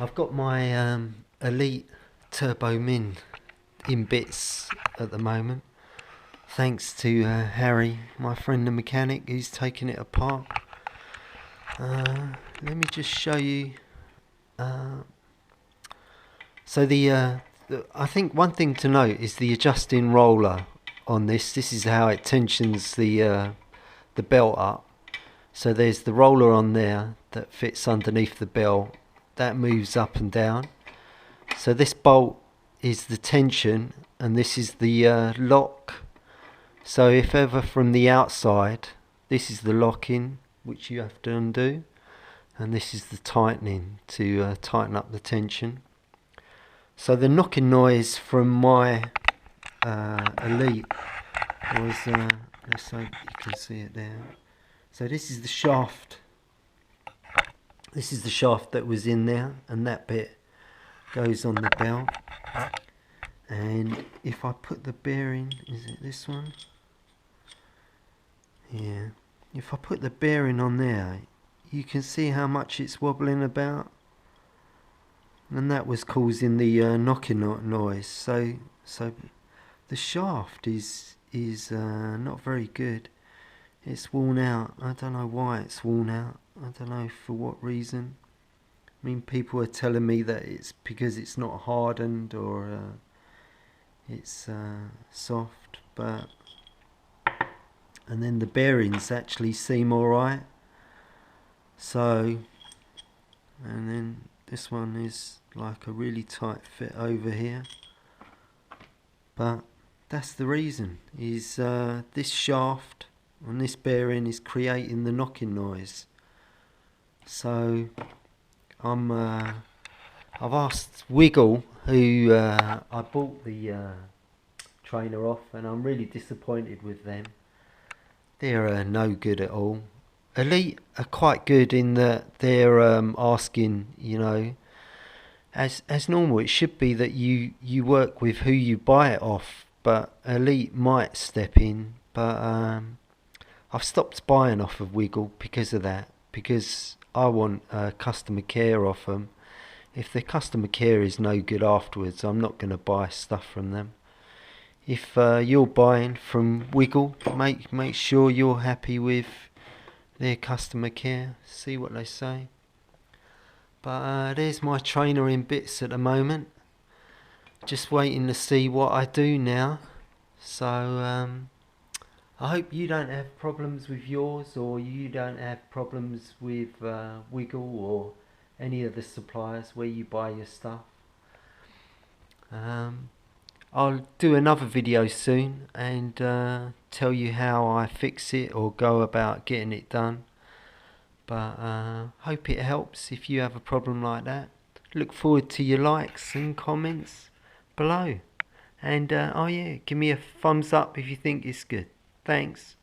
I've got my Elite Turbomuin in bits at the moment, thanks to Harry, my friend the mechanic, who's taking it apart. Let me just show you. So I think one thing to note is the adjusting roller on this. This is how it tensions the belt up. So there's the roller on there that fits underneath the belt. That moves up and down. So this bolt is the tension and this is the lock. So if ever from the outside, this is the locking which you have to undo, and this is the tightening to tighten up the tension. So the knocking noise from my Elite was, let's hope you can see it there. So this is the shaft. This is the shaft that was in there, and that bit goes on the belt. And if I put the bearing, is it this one? Yeah. If I put the bearing on there, you can see how much it's wobbling about, and that was causing the knocking noise. So the shaft is not very good. It's worn out. I don't know why it's worn out. I don't know for what reason. I mean, people are telling me that it's because it's not hardened or it's soft, but and then the bearings actually seem alright. So, and then this one is like a really tight fit over here, but that's the reason, is this shaft on this bearing is creating the knocking noise. So I've asked Wiggle, who I bought the trainer off, and I'm really disappointed with them. They're no good at all. Elite are quite good in that they're asking, you know, as normal it should be that you work with who you buy it off, but Elite might step in. But I've stopped buying off of Wiggle because of that, because I want customer care off them. If their customer care is no good afterwards, I'm not going to buy stuff from them. If you're buying from Wiggle, make sure you're happy with their customer care. See what they say. But there's my trainer in bits at the moment. Just waiting to see what I do now. So I hope you don't have problems with yours, or you don't have problems with Wiggle or any of the suppliers where you buy your stuff. I'll do another video soon and tell you how I fix it or go about getting it done. But hope it helps if you have a problem like that. Look forward to your likes and comments below. And oh yeah, give me a thumbs up if you think it's good. Thanks.